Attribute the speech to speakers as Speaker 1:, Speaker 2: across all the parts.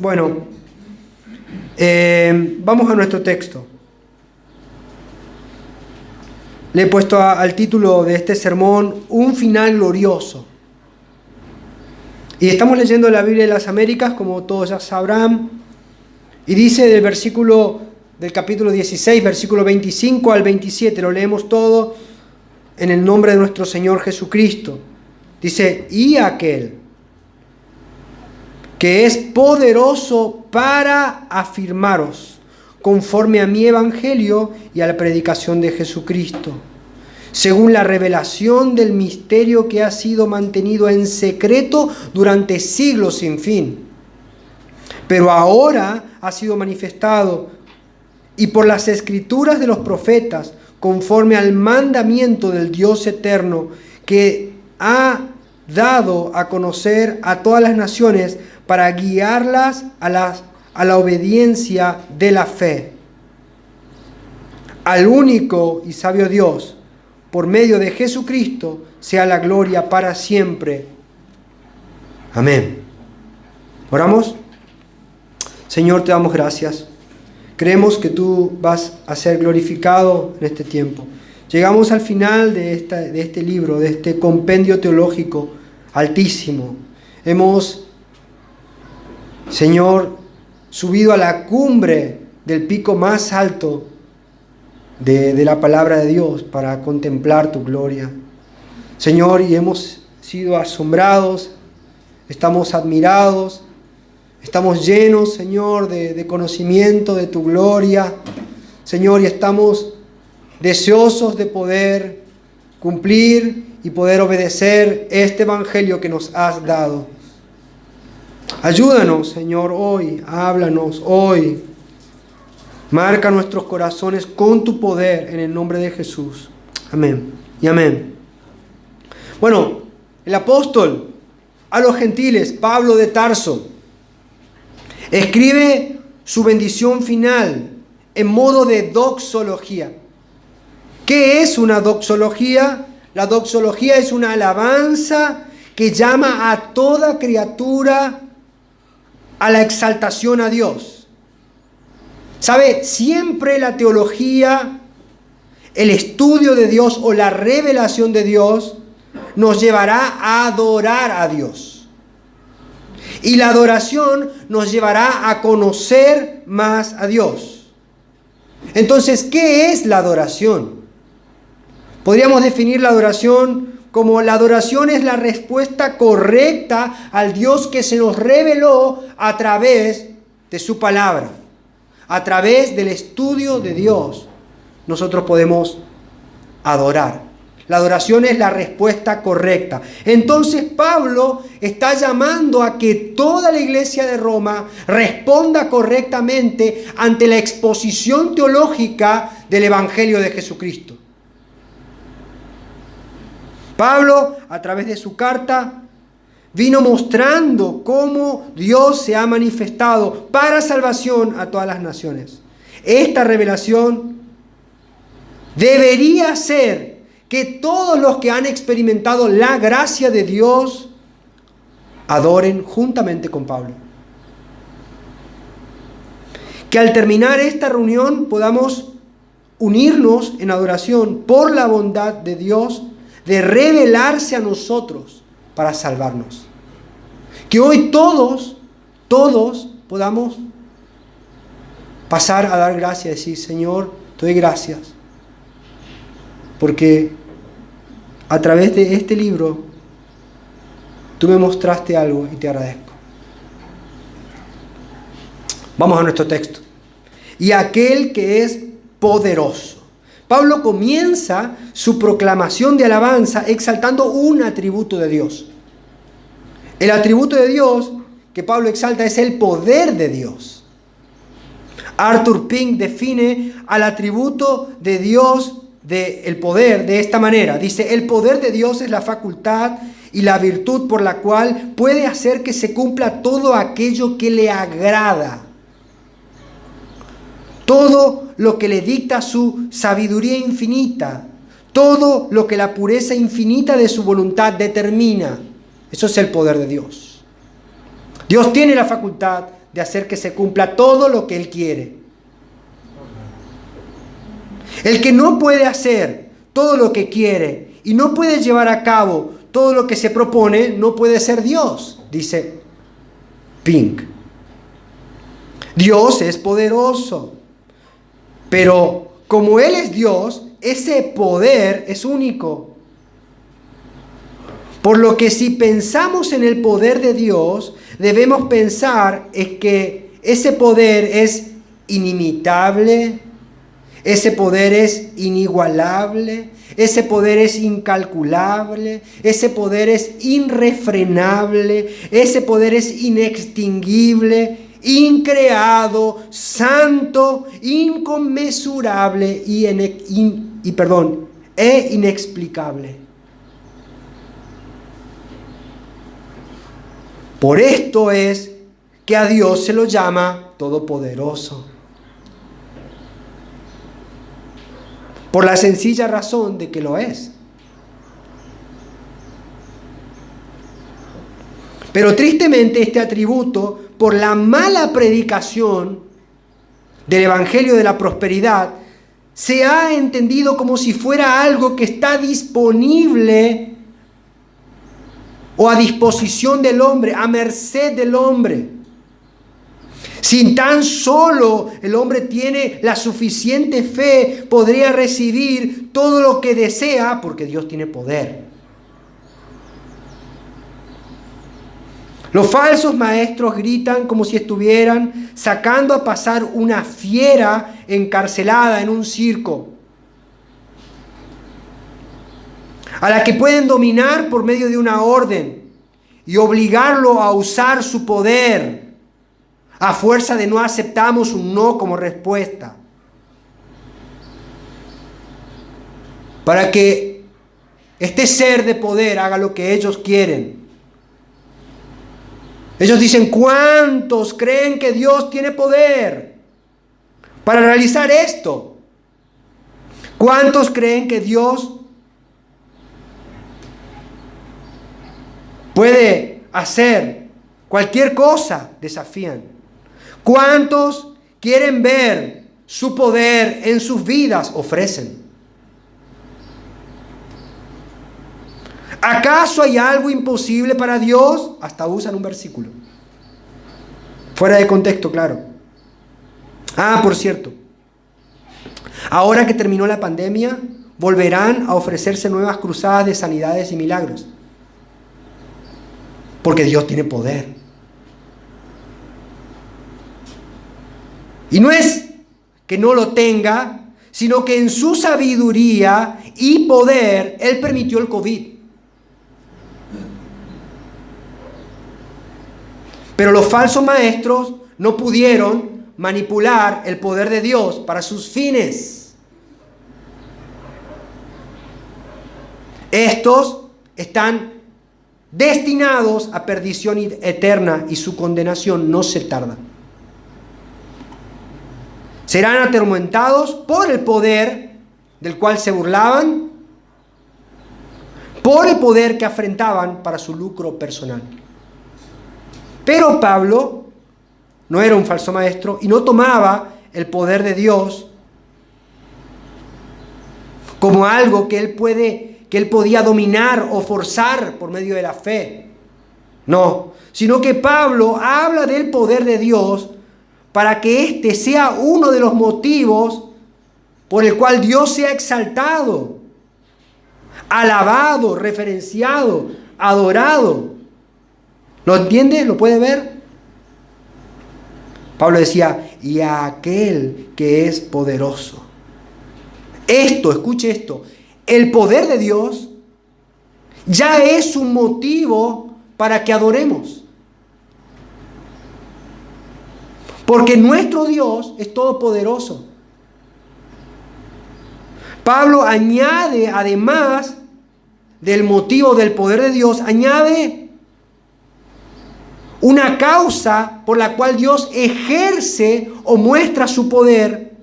Speaker 1: Bueno, vamos a nuestro texto. Le he puesto al título de este sermón, Un final glorioso. Y estamos leyendo la Biblia de las Américas, como todos ya sabrán. Y dice del versículo del capítulo 16, versículo 25 al 27, lo leemos todo en el nombre de nuestro Señor Jesucristo. Dice, y aquel que es poderoso para afirmaros, conforme a mi evangelio y a la predicación de Jesucristo, según la revelación del misterio que ha sido mantenido en secreto durante siglos sin fin, pero ahora ha sido manifestado, y por las escrituras de los profetas, conforme al mandamiento del Dios eterno, que ha dado a conocer a todas las naciones para guiarlas a la obediencia de la fe. Al único y sabio Dios, por medio de Jesucristo, sea la gloria para siempre. Amén. ¿Oramos? Señor, te damos gracias. Creemos que tú vas a ser glorificado en este tiempo. Llegamos al final de este libro, de este compendio teológico altísimo. Hemos, Señor, subido a la cumbre del pico más alto de la palabra de Dios para contemplar tu gloria. Señor, y hemos sido asombrados, estamos admirados, estamos llenos, Señor, de conocimiento de tu gloria. Señor, y estamos deseosos de poder cumplir y poder obedecer este evangelio que nos has dado. Ayúdanos, Señor, hoy, háblanos hoy. Marca nuestros corazones con tu poder en el nombre de Jesús. Amén y amén. Bueno, el apóstol a los gentiles, Pablo de Tarso, escribe su bendición final en modo de doxología. ¿Qué es una doxología? La doxología es una alabanza que llama a toda criatura a la exaltación a Dios. ¿Sabe? Siempre la teología, el estudio de Dios o la revelación de Dios nos llevará a adorar a Dios. Y la adoración nos llevará a conocer más a Dios. Entonces, ¿qué es la adoración? Podríamos definir la adoración como la adoración es la respuesta correcta al Dios que se nos reveló a través de su palabra. A través del estudio de Dios, nosotros podemos adorar. La adoración es la respuesta correcta. Entonces Pablo está llamando a que toda la iglesia de Roma responda correctamente ante la exposición teológica del Evangelio de Jesucristo. Pablo, a través de su carta, vino mostrando cómo Dios se ha manifestado para salvación a todas las naciones. Esta revelación debería ser que todos los que han experimentado la gracia de Dios adoren juntamente con Pablo. Que al terminar esta reunión podamos unirnos en adoración por la bondad de Dios de revelarse a nosotros para salvarnos. Que hoy todos podamos pasar a dar gracias y decir, Señor, te doy gracias, porque a través de este libro tú me mostraste algo y te agradezco. Vamos a nuestro texto. Y aquel que es poderoso. Pablo comienza su proclamación de alabanza exaltando un atributo de Dios. El atributo de Dios que Pablo exalta es el poder de Dios. Arthur Pink define al atributo de Dios, el poder, de esta manera. Dice, el poder de Dios es la facultad y la virtud por la cual puede hacer que se cumpla todo aquello que le agrada. Todo lo que le dicta su sabiduría infinita. Todo lo que la pureza infinita de su voluntad determina. Eso es el poder de Dios. Dios tiene la facultad de hacer que se cumpla todo lo que Él quiere. El que no puede hacer todo lo que quiere y no puede llevar a cabo todo lo que se propone, no puede ser Dios, dice Pink. Dios es poderoso, pero como Él es Dios, ese poder es único. Por lo que si pensamos en el poder de Dios, debemos pensar en que ese poder es inimitable, ese poder es inigualable, ese poder es incalculable, ese poder es irrefrenable, ese poder es inextinguible, increado, santo, inconmensurable e inexplicable. Por esto es que a Dios se lo llama todopoderoso. Por la sencilla razón de que lo es. Pero tristemente este atributo, por la mala predicación del Evangelio de la Prosperidad, se ha entendido como si fuera algo que está disponible o a disposición del hombre, a merced del hombre. Si tan solo el hombre tiene la suficiente fe, podría recibir todo lo que desea, porque Dios tiene poder. Los falsos maestros gritan como si estuvieran sacando a pasar una fiera encarcelada en un circo, a la que pueden dominar por medio de una orden y obligarlo a usar su poder a fuerza de no aceptamos un no como respuesta, para que este ser de poder haga lo que ellos quieren. Ellos dicen: ¿cuántos creen que Dios tiene poder para realizar esto? ¿Cuántos creen que Dios puede hacer cualquier cosa? Desafían. ¿Cuántos quieren ver su poder en sus vidas? Ofrecen. ¿Acaso hay algo imposible para Dios? Hasta usan un versículo. Fuera de contexto, claro. Por cierto. Ahora que terminó la pandemia, volverán a ofrecerse nuevas cruzadas de sanidades y milagros. Porque Dios tiene poder. Y no es que no lo tenga, sino que en su sabiduría y poder, Él permitió el COVID. Pero los falsos maestros no pudieron manipular el poder de Dios para sus fines. Estos están destinados a perdición eterna y su condenación no se tarda. Serán atormentados por el poder del cual se burlaban, por el poder que afrentaban para su lucro personal. Pero Pablo no era un falso maestro y no tomaba el poder de Dios como algo que él podía dominar o forzar por medio de la fe. No, sino que Pablo habla del poder de Dios para que este sea uno de los motivos por el cual Dios sea exaltado, alabado, referenciado, adorado. ¿Lo entiende? ¿Lo puede ver? Pablo decía: y a aquel que es poderoso. Escuche esto, el poder de Dios ya es un motivo para que adoremos. Porque nuestro Dios es todopoderoso. Pablo añade, además del motivo del poder de Dios, añade una causa por la cual Dios ejerce o muestra su poder.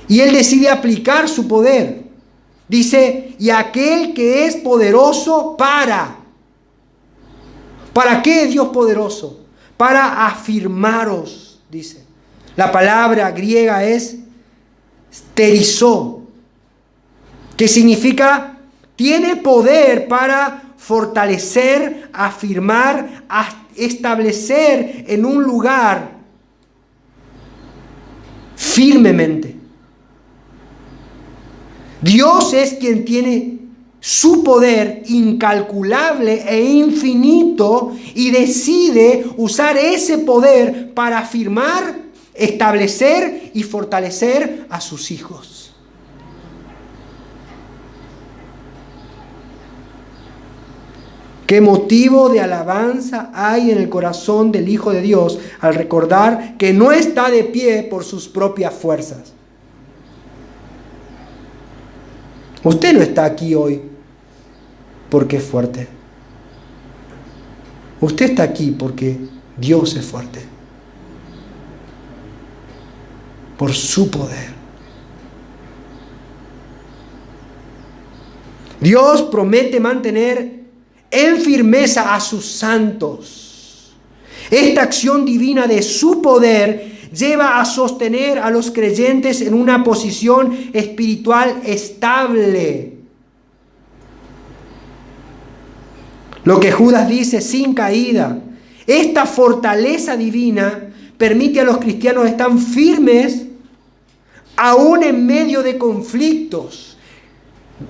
Speaker 1: Y Él decide aplicar su poder. Dice: y aquel que es poderoso para. ¿Para qué es Dios poderoso? para afirmaros, dice. La palabra griega es sterizo, que significa tiene poder para fortalecer, afirmar, establecer en un lugar firmemente. Dios es quien tiene su poder incalculable e infinito y decide usar ese poder para afirmar, establecer y fortalecer a sus hijos. ¿Qué motivo de alabanza hay en el corazón del Hijo de Dios al recordar que no está de pie por sus propias fuerzas? Usted no está aquí hoy porque es fuerte. Usted está aquí porque Dios es fuerte. Por su poder. Dios promete mantener en firmeza a sus santos. Esta acción divina de su poder lleva a sostener a los creyentes en una posición espiritual estable. Lo que Judas dice, sin caída. Esta fortaleza divina permite a los cristianos estar firmes aún en medio de conflictos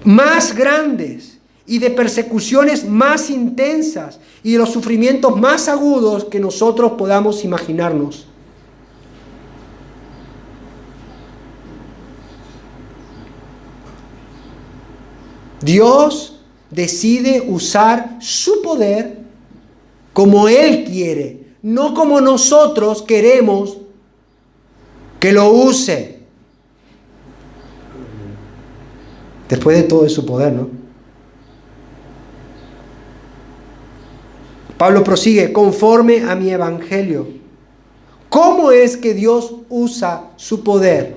Speaker 1: más grandes y de persecuciones más intensas y de los sufrimientos más agudos que nosotros podamos imaginarnos. Dios decide usar su poder como Él quiere, no como nosotros queremos que lo use. Después de todo es su poder, ¿no? Pablo prosigue, conforme a mi evangelio. ¿Cómo es que Dios usa su poder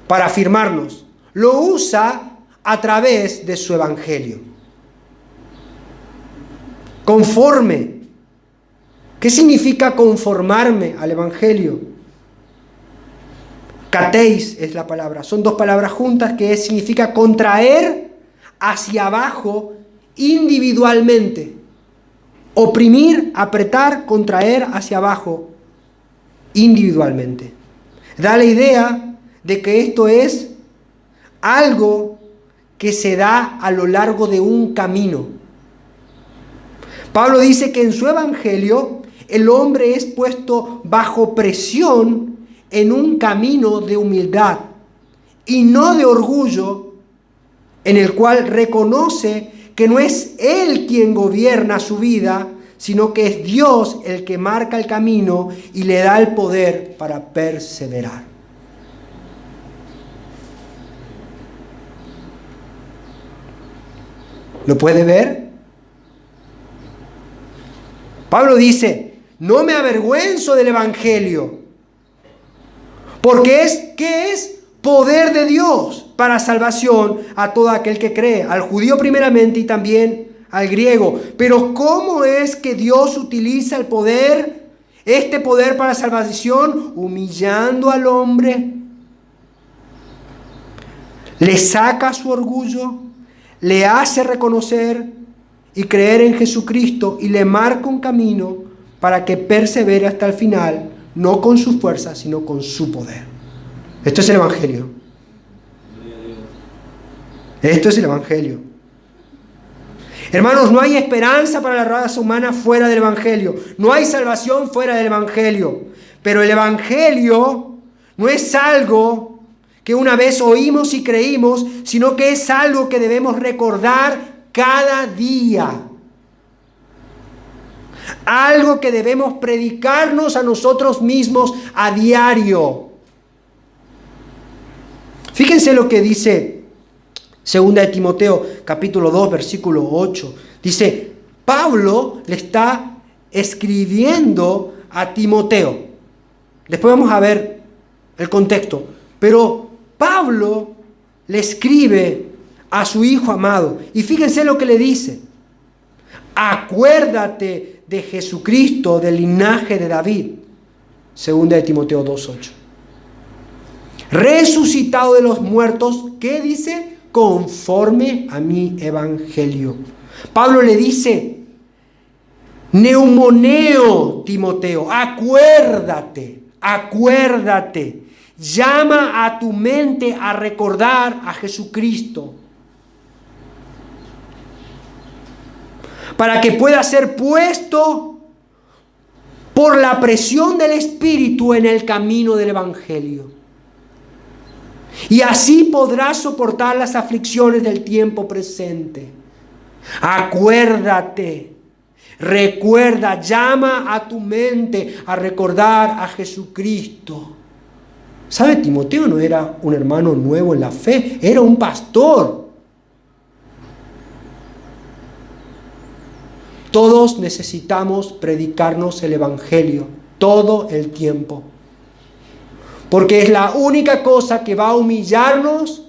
Speaker 1: para afirmarnos? Lo usa a través de su evangelio. Conforme. ¿Qué significa conformarme al evangelio? Kateis es la palabra. Son dos palabras juntas que significa contraer hacia abajo individualmente. Oprimir, apretar, contraer hacia abajo individualmente. Da la idea de que esto es algo que se da a lo largo de un camino. Pablo dice que en su evangelio el hombre es puesto bajo presión en un camino de humildad y no de orgullo, en el cual reconoce que no es él quien gobierna su vida, sino que es Dios el que marca el camino y le da el poder para perseverar. ¿Lo puede ver? Pablo dice, no me avergüenzo del evangelio, porque ¿qué es? Poder de Dios para salvación a todo aquel que cree, al judío primeramente y también al griego. Pero ¿cómo es que Dios utiliza el poder, este poder para salvación? Humillando al hombre, le saca su orgullo, le hace reconocer y creer en Jesucristo y le marca un camino para que persevere hasta el final, no con su fuerza, sino con su poder. Esto es el evangelio. Esto es el evangelio. Hermanos, no hay esperanza para la raza humana fuera del evangelio. No hay salvación fuera del evangelio. Pero el evangelio no es algo que una vez oímos y creímos, sino que es algo que debemos recordar cada día. Algo que debemos predicarnos a nosotros mismos a diario. Fíjense lo que dice 2 de Timoteo, capítulo 2, versículo 8. Dice, Pablo le está escribiendo a Timoteo. Después vamos a ver el contexto. Pero Pablo le escribe a su hijo amado. Y fíjense lo que le dice. Acuérdate de Jesucristo, del linaje de David. Segunda de Timoteo 2:8. Resucitado de los muertos, ¿qué dice? Conforme a mi evangelio. Pablo le dice, neumoneo, Timoteo, acuérdate, llama a tu mente a recordar a Jesucristo, para que pueda ser puesto por la presión del Espíritu en el camino del evangelio. Y así podrás soportar las aflicciones del tiempo presente. Acuérdate, recuerda, llama a tu mente a recordar a Jesucristo. ¿Sabe? Timoteo no era un hermano nuevo en la fe, era un pastor. Todos necesitamos predicarnos el evangelio todo el tiempo. Porque es la única cosa que va a humillarnos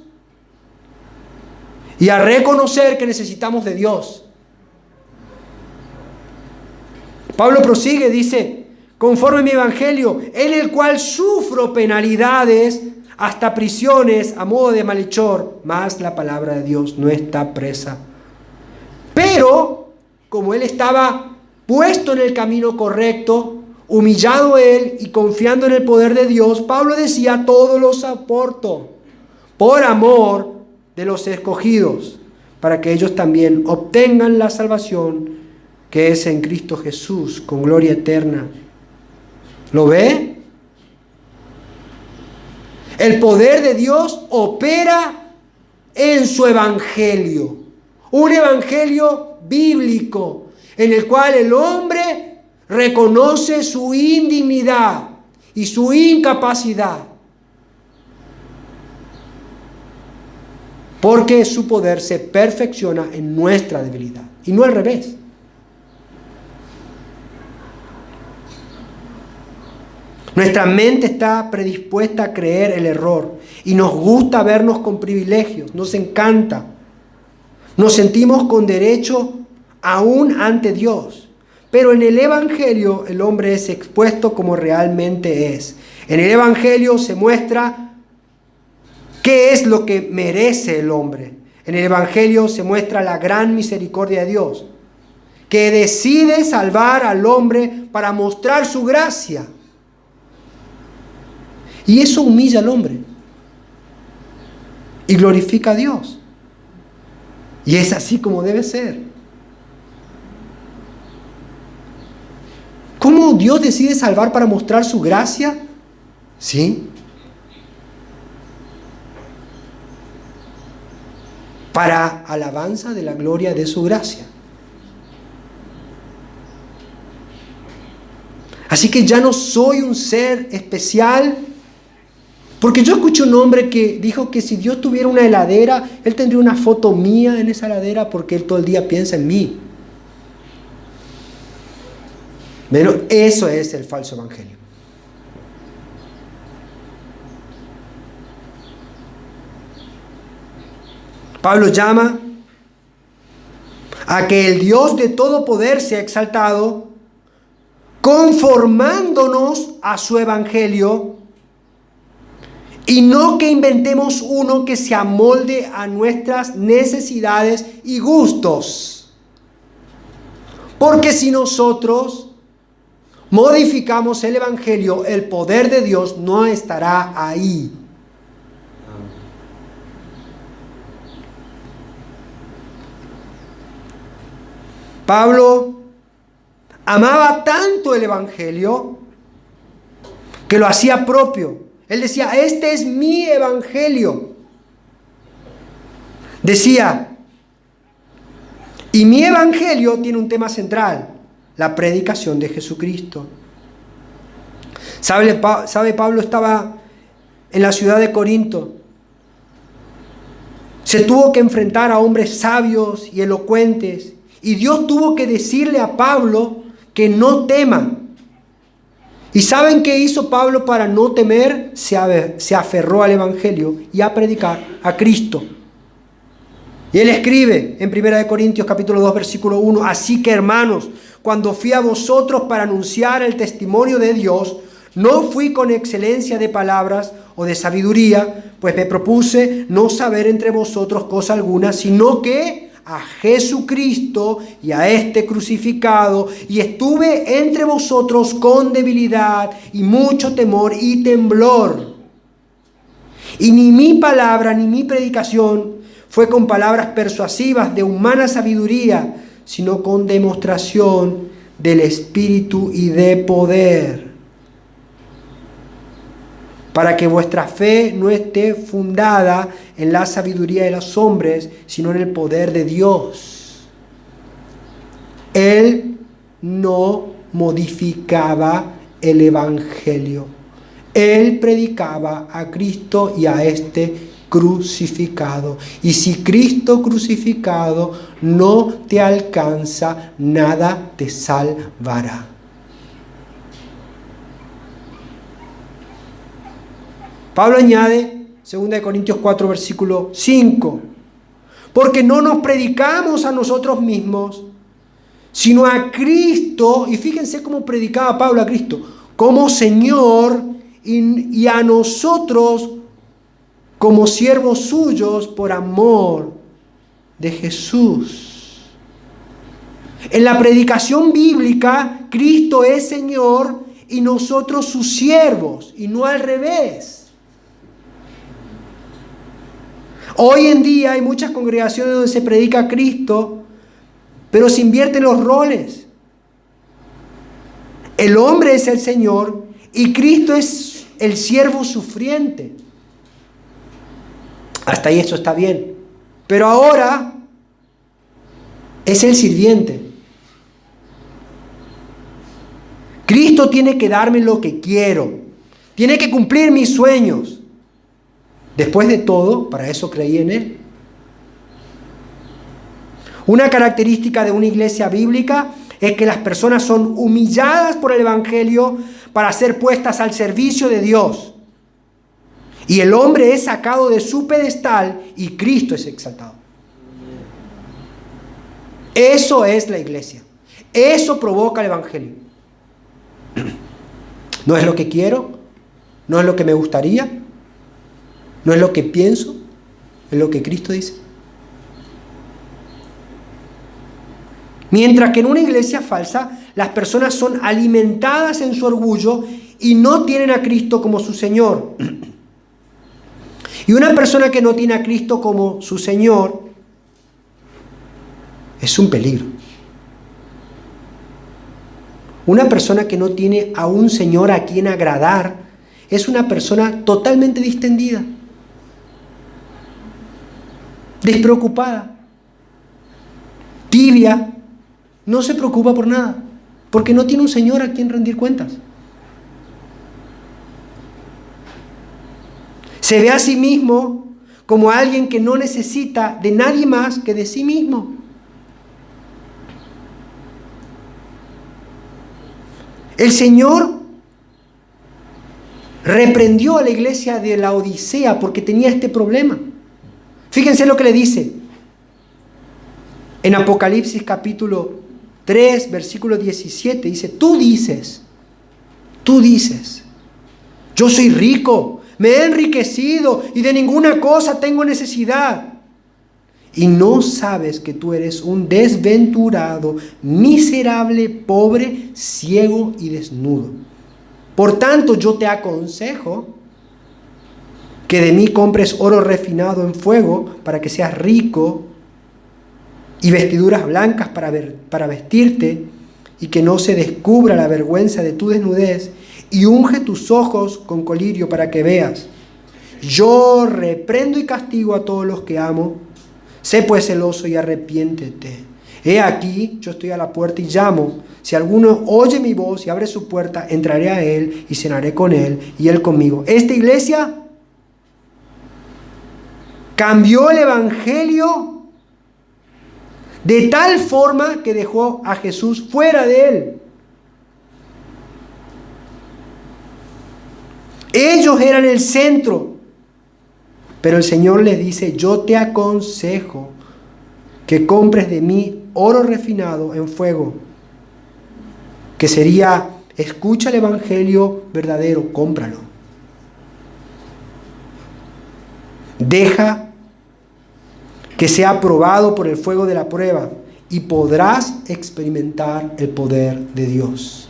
Speaker 1: y a reconocer que necesitamos de Dios. Pablo prosigue, dice, conforme a mi evangelio, en el cual sufro penalidades hasta prisiones a modo de malhechor, mas la palabra de Dios no está presa. Pero, como él estaba puesto en el camino correcto, humillado él y confiando en el poder de Dios, Pablo decía, todo lo soporto por amor de los escogidos, para que ellos también obtengan la salvación que es en Cristo Jesús, con gloria eterna. ¿Lo ve? El poder de Dios opera en su evangelio, un evangelio bíblico, en el cual el hombre reconoce su indignidad y su incapacidad, porque su poder se perfecciona en nuestra debilidad y no al revés. Nuestra mente está predispuesta a creer el error y nos gusta vernos con privilegios, nos encanta. Nos sentimos con derecho aún ante Dios. Pero en el evangelio el hombre es expuesto como realmente es. En el evangelio se muestra qué es lo que merece el hombre. En el evangelio se muestra la gran misericordia de Dios, que decide salvar al hombre para mostrar su gracia. Y eso humilla al hombre y glorifica a Dios. Y es así como debe ser. ¿Cómo Dios decide salvar para mostrar su gracia? ¿Sí? Para alabanza de la gloria de su gracia. Así que ya no soy un ser especial. Porque yo escuché un hombre que dijo que si Dios tuviera una heladera, Él tendría una foto mía en esa heladera porque Él todo el día piensa en mí. Pero eso es el falso evangelio. Pablo llama a que el Dios de todo poder sea exaltado, conformándonos a su evangelio, y no que inventemos uno que se amolde a nuestras necesidades y gustos. Porque si nosotros modificamos el evangelio, el poder de Dios no estará ahí. Pablo amaba tanto el evangelio que lo hacía propio. Él decía, este es mi evangelio. Decía, y mi evangelio tiene un tema central: la predicación de Jesucristo. ¿Sabe, Pablo estaba en la ciudad de Corinto. Se tuvo que enfrentar a hombres sabios y elocuentes. Y Dios tuvo que decirle a Pablo que no tema. ¿Y saben qué hizo Pablo para no temer? Se aferró al evangelio y a predicar a Cristo. Y él escribe en 1 Corintios capítulo 2 versículo 1, así que hermanos, cuando fui a vosotros para anunciar el testimonio de Dios, no fui con excelencia de palabras o de sabiduría, pues me propuse no saber entre vosotros cosa alguna, sino que a Jesucristo y a este crucificado, y estuve entre vosotros con debilidad y mucho temor y temblor. Y ni mi palabra ni mi predicación fue con palabras persuasivas de humana sabiduría, sino con demostración del Espíritu y de poder, para que vuestra fe no esté fundada en la sabiduría de los hombres, sino en el poder de Dios. Él no modificaba el Evangelio. Él predicaba a Cristo y a este crucificado. Y si Cristo crucificado no te alcanza, nada te salvará. Pablo añade, 2 Corintios 4, versículo 5, porque no nos predicamos a nosotros mismos, sino a Cristo, y fíjense cómo predicaba Pablo a Cristo, como Señor, y a nosotros como siervos suyos por amor de Jesús. En la predicación bíblica, Cristo es Señor y nosotros sus siervos, y no al revés. Hoy en día hay muchas congregaciones donde se predica a Cristo, pero se invierten los roles. El hombre es el Señor y Cristo es el siervo sufriente. Hasta ahí eso está bien. Pero ahora es el sirviente. Cristo tiene que darme lo que quiero. Tiene que cumplir mis sueños. Después de todo, para eso creí en Él. Una característica de una iglesia bíblica es que las personas son humilladas por el Evangelio para ser puestas al servicio de Dios. Y el hombre es sacado de su pedestal y Cristo es exaltado. Eso es la iglesia. Eso provoca el Evangelio. No es lo que quiero, no es lo que me gustaría, no es lo que pienso, es lo que Cristo dice. Mientras que en una iglesia falsa, las personas son alimentadas en su orgullo y no tienen a Cristo como su Señor. Y una persona que no tiene a Cristo como su Señor es un peligro. Una persona que no tiene a un Señor a quien agradar es una persona totalmente distendida, despreocupada, tibia, no se preocupa por nada, porque no tiene un Señor a quien rendir cuentas. Se ve a sí mismo como alguien que no necesita de nadie más que de sí mismo. El Señor reprendió a la iglesia de la Odisea porque tenía este problema. Fíjense lo que le dice en Apocalipsis capítulo 3, versículo 17. Dice, tú dices, yo soy rico, me he enriquecido y de ninguna cosa tengo necesidad. Y no sabes que tú eres un desventurado, miserable, pobre, ciego y desnudo. Por tanto, yo te aconsejo que de mí compres oro refinado en fuego para que seas rico y vestiduras blancas para vestirte y que no se descubra la vergüenza de tu desnudez, y unge tus ojos con colirio para que veas. Yo reprendo y castigo a todos los que amo. Sé pues celoso y arrepiéntete. He aquí, yo estoy a la puerta y llamo. Si alguno oye mi voz y abre su puerta, entraré a él y cenaré con él y él conmigo. Esta iglesia cambió el Evangelio de tal forma que dejó a Jesús fuera de él. Ellos eran el centro, pero el Señor les dice, yo te aconsejo que compres de mí oro refinado en fuego, que sería, escucha el evangelio verdadero, cómpralo. Deja que sea probado por el fuego de la prueba y podrás experimentar el poder de Dios.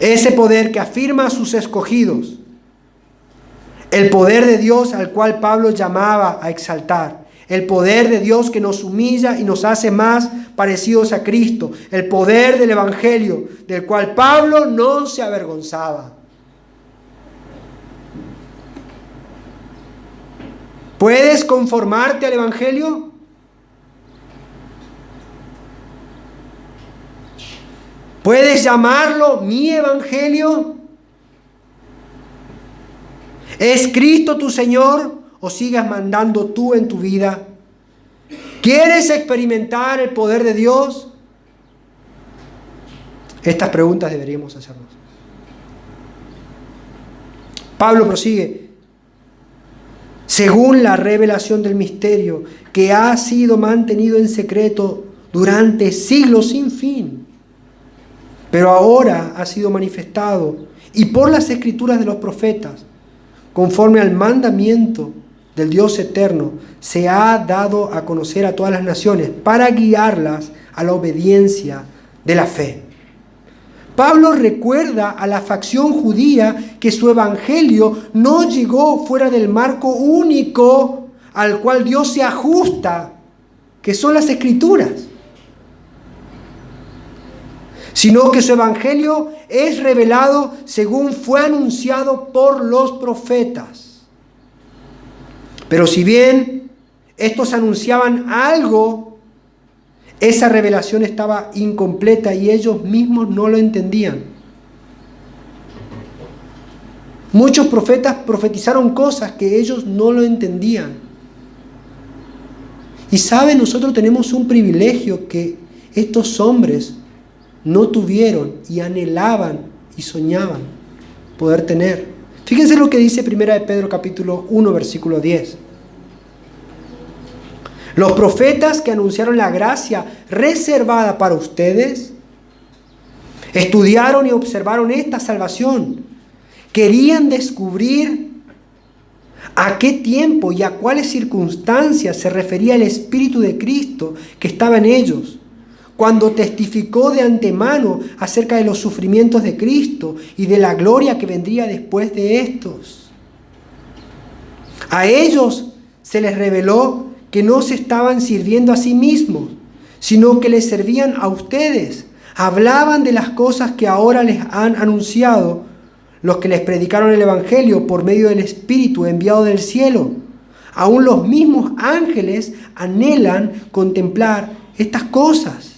Speaker 1: Ese poder que afirma a sus escogidos. El poder de Dios al cual Pablo llamaba a exaltar. El poder de Dios que nos humilla y nos hace más parecidos a Cristo. El poder del Evangelio del cual Pablo no se avergonzaba. ¿Puedes conformarte al Evangelio? ¿Puedes llamarlo mi Evangelio? ¿Es Cristo tu Señor o sigas mandando tú en tu vida? ¿Quieres experimentar el poder de Dios? Estas preguntas deberíamos hacernos. Pablo prosigue. Según la revelación del misterio que ha sido mantenido en secreto durante siglos sin fin, pero ahora ha sido manifestado y por las escrituras de los profetas, conforme al mandamiento del Dios eterno, se ha dado a conocer a todas las naciones para guiarlas a la obediencia de la fe. Pablo recuerda a la facción judía que su evangelio no llegó fuera del marco único al cual Dios se ajusta, que son las escrituras, sino que su evangelio es revelado según fue anunciado por los profetas. Pero si bien estos anunciaban algo, esa revelación estaba incompleta y ellos mismos no lo entendían. Muchos profetas profetizaron cosas que ellos no lo entendían. Y saben, nosotros tenemos un privilegio que estos hombres no tuvieron y anhelaban y soñaban poder tener. Fíjense lo que dice 1 de Pedro capítulo 1 versículo 10. Los profetas que anunciaron la gracia reservada para ustedes estudiaron y observaron esta salvación. Querían descubrir a qué tiempo y a cuáles circunstancias se refería el Espíritu de Cristo que estaba en ellos, cuando testificó de antemano acerca de los sufrimientos de Cristo y de la gloria que vendría después de estos. A ellos se les reveló que no se estaban sirviendo a sí mismos, sino que les servían a ustedes. Hablaban de las cosas que ahora les han anunciado los que les predicaron el Evangelio por medio del Espíritu enviado del cielo. Aún los mismos ángeles anhelan contemplar estas cosas.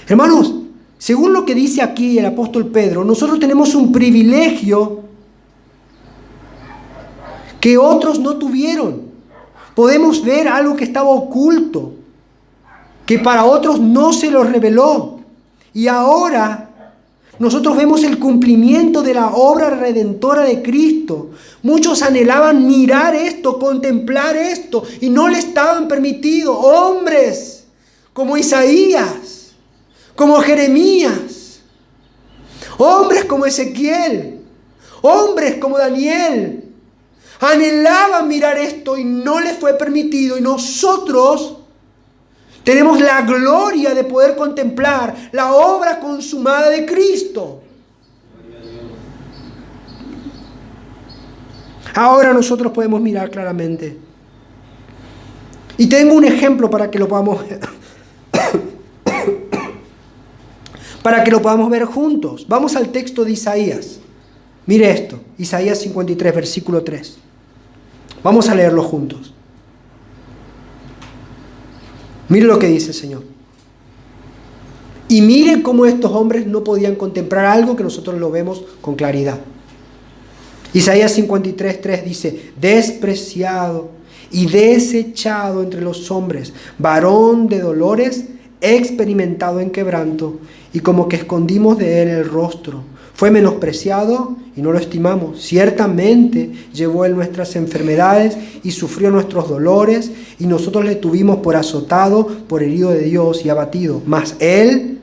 Speaker 1: Hermanos, según lo que dice aquí el apóstol Pedro, nosotros tenemos un privilegio que otros no tuvieron. Podemos ver algo que estaba oculto, que para otros no se lo reveló. Y ahora nosotros vemos el cumplimiento de la obra redentora de Cristo. Muchos anhelaban mirar esto, contemplar esto, y no le estaban permitido. Hombres como Isaías, como Jeremías, hombres como Ezequiel, hombres como Daniel, anhelaban mirar esto y no les fue permitido. Y nosotros tenemos la gloria de poder contemplar la obra consumada de Cristo. Ahora nosotros podemos mirar claramente. Y tengo un ejemplo para que lo podamos para que lo podamos ver juntos. Vamos al texto de Isaías. Mire esto, Isaías 53, versículo 3. Vamos a leerlo juntos. Mire lo que dice el Señor. Y mire cómo estos hombres no podían contemplar algo que nosotros lo vemos con claridad. Isaías 53, 3 dice: despreciado y desechado entre los hombres, varón de dolores, experimentado en quebranto, y como que escondimos de él el rostro. Fue menospreciado y no lo estimamos. Ciertamente llevó Él nuestras enfermedades y sufrió nuestros dolores, y nosotros le tuvimos por azotado, por herido de Dios y abatido. Mas Él,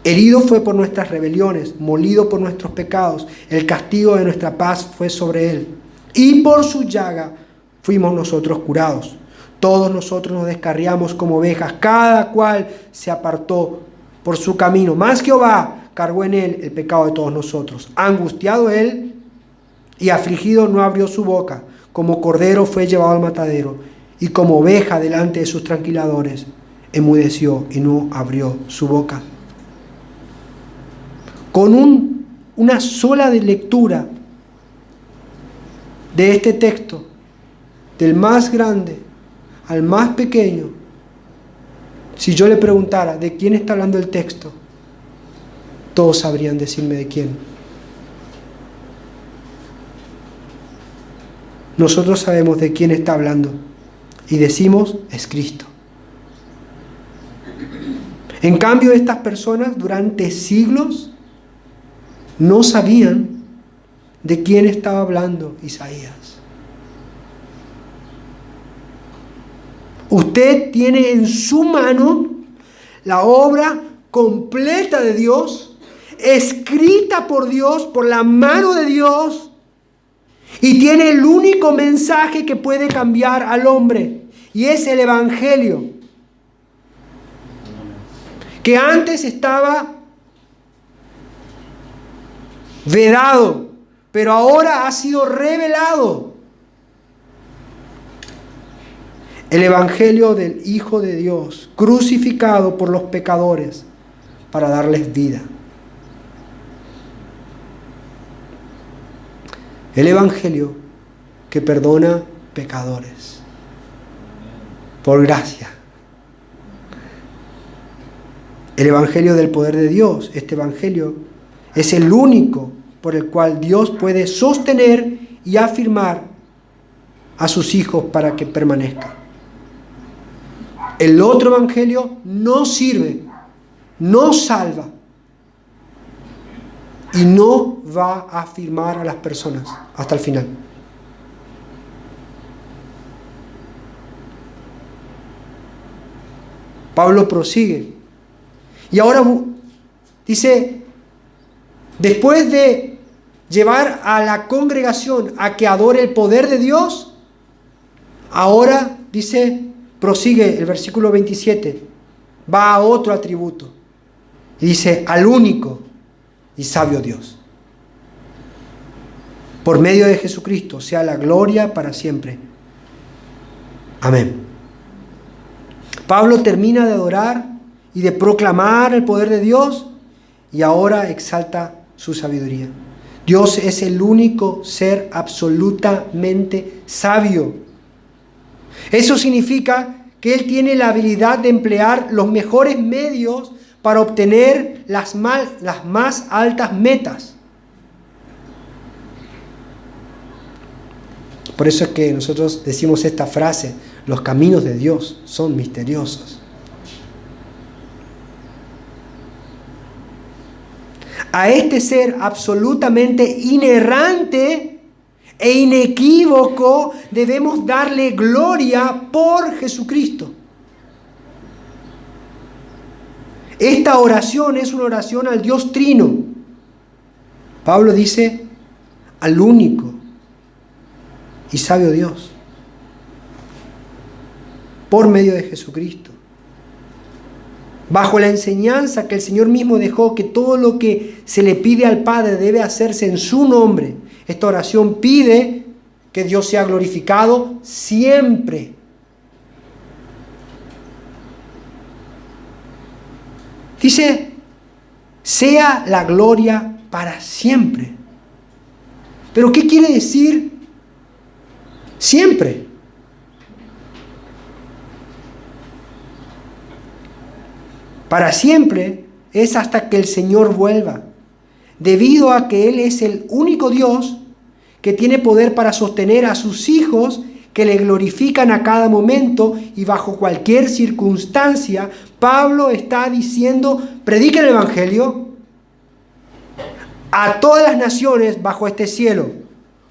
Speaker 1: herido fue por nuestras rebeliones, molido por nuestros pecados. El castigo de nuestra paz fue sobre Él, y por su llaga fuimos nosotros curados. Todos nosotros nos descarriamos como ovejas, cada cual se apartó por su camino. Mas Jehová cargó en Él el pecado de todos nosotros. Angustiado Él y afligido, no abrió su boca. Como cordero fue llevado al matadero, y como oveja delante de sus tranquiladores, enmudeció y no abrió su boca. Con una sola lectura de este texto, del más grande al más pequeño, si yo le preguntara de quién está hablando el texto, todos sabrían decirme de quién. Nosotros sabemos de quién está hablando y decimos, es Cristo. En cambio, estas personas durante siglos no sabían de quién estaba hablando Isaías. Usted tiene en su mano la obra completa de Dios, escrita por Dios, por la mano de Dios, y tiene el único mensaje que puede cambiar al hombre, y es el Evangelio, que antes estaba vedado, pero ahora ha sido revelado. El Evangelio del Hijo de Dios, crucificado por los pecadores para darles vida. El Evangelio que perdona pecadores por gracia. El Evangelio del poder de Dios. Este Evangelio es el único por el cual Dios puede sostener y afirmar a sus hijos para que permanezcan. El otro evangelio no sirve, no salva y no va a afirmar a las personas hasta el final. Pablo prosigue y ahora dice, después de llevar a la congregación a que adore el poder de Dios, ahora dice, prosigue el versículo 27, va a otro atributo y dice, al único y sabio Dios, por medio de Jesucristo, sea la gloria para siempre. Amén. Pablo termina de adorar y de proclamar el poder de Dios y ahora exalta su sabiduría. Dios es el único ser absolutamente sabio. Eso significa que Él tiene la habilidad de emplear los mejores medios para obtener las más altas metas. Por eso es que nosotros decimos esta frase, los caminos de Dios son misteriosos. A este ser absolutamente inerrante e inequívoco debemos darle gloria por Jesucristo. Esta oración es una oración al Dios Trino. Pablo dice al único y sabio Dios por medio de Jesucristo, bajo la enseñanza que el Señor mismo dejó, que todo lo que se le pide al Padre debe hacerse en su nombre. Esta oración pide que Dios sea glorificado siempre. Dice, sea la gloria para siempre. ¿Pero qué quiere decir siempre? Para siempre es hasta que el Señor vuelva, debido a que Él es el único Dios que tiene poder para sostener a sus hijos que le glorifican a cada momento y bajo cualquier circunstancia. Pablo está diciendo, prediquen el Evangelio, a todas las naciones bajo este cielo.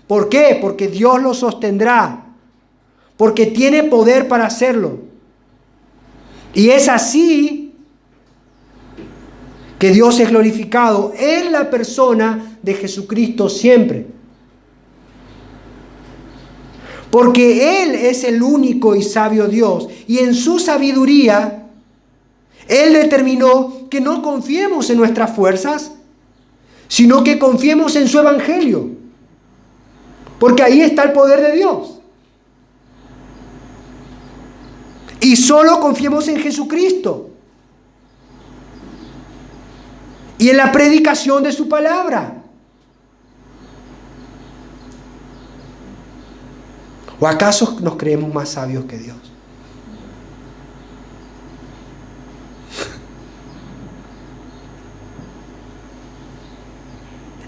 Speaker 1: ¿Por qué? Porque Dios lo sostendrá, porque tiene poder para hacerlo. Y es así que Dios es glorificado en la persona de Jesucristo siempre. Porque Él es el único y sabio Dios. Y en su sabiduría, Él determinó que no confiemos en nuestras fuerzas, sino que confiemos en su evangelio. Porque ahí está el poder de Dios. Y solo confiemos en Jesucristo. Y en la predicación de su palabra. ¿O acaso nos creemos más sabios que Dios?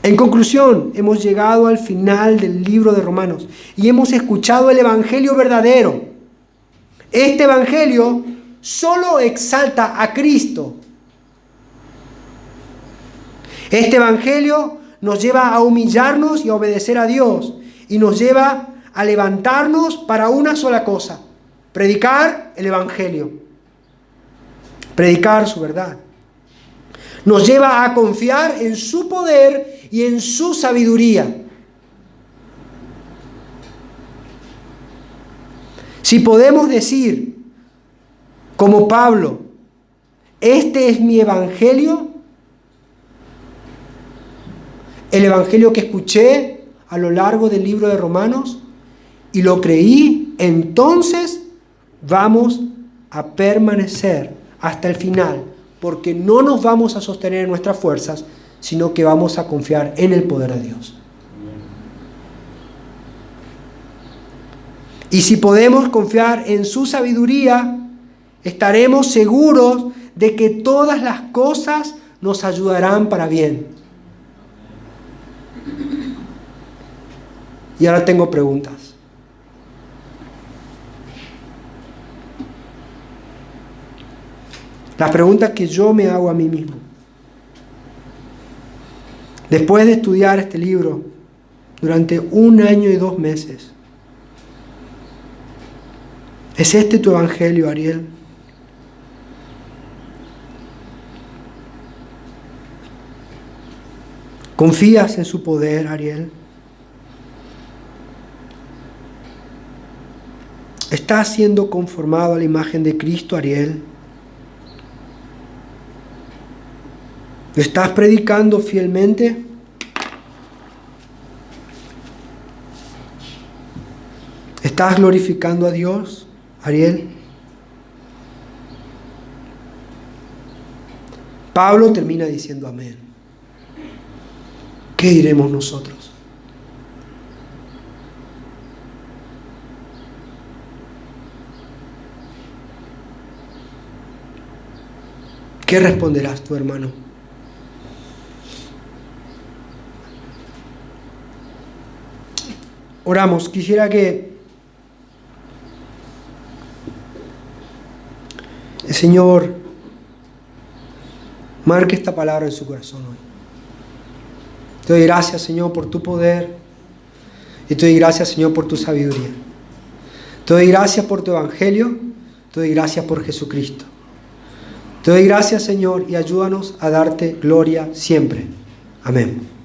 Speaker 1: En conclusión, hemos llegado al final del libro de Romanos y hemos escuchado el evangelio verdadero. Este evangelio solo exalta a Cristo. Este evangelio nos lleva a humillarnos y a obedecer a Dios, y nos lleva a levantarnos para una sola cosa: predicar el evangelio, predicar su verdad. Nos lleva a confiar en su poder y en su sabiduría. Si podemos decir, como Pablo, este es mi evangelio, el evangelio que escuché a lo largo del libro de Romanos y lo creí, entonces vamos a permanecer hasta el final, porque no nos vamos a sostener en nuestras fuerzas, sino que vamos a confiar en el poder de Dios. Y si podemos confiar en su sabiduría, estaremos seguros de que todas las cosas nos ayudarán para bien. Y ahora tengo preguntas. Las preguntas que yo me hago a mí mismo. Después de estudiar este libro durante 1 año y 2 meses, ¿es este tu evangelio, Ariel? ¿Confías en su poder, Ariel? ¿Estás siendo conformado a la imagen de Cristo, Ariel? ¿Lo estás predicando fielmente? ¿Estás glorificando a Dios, Ariel? Pablo termina diciendo amén. ¿Qué diremos nosotros? ¿Qué responderás tú, hermano? Oramos. Quisiera que el Señor marque esta palabra en su corazón hoy. Te doy gracias, Señor, por tu poder. Y te doy gracias, Señor, por tu sabiduría. Te doy gracias por tu evangelio. Te doy gracias por Jesucristo. Te doy gracias, Señor, y ayúdanos a darte gloria siempre. Amén.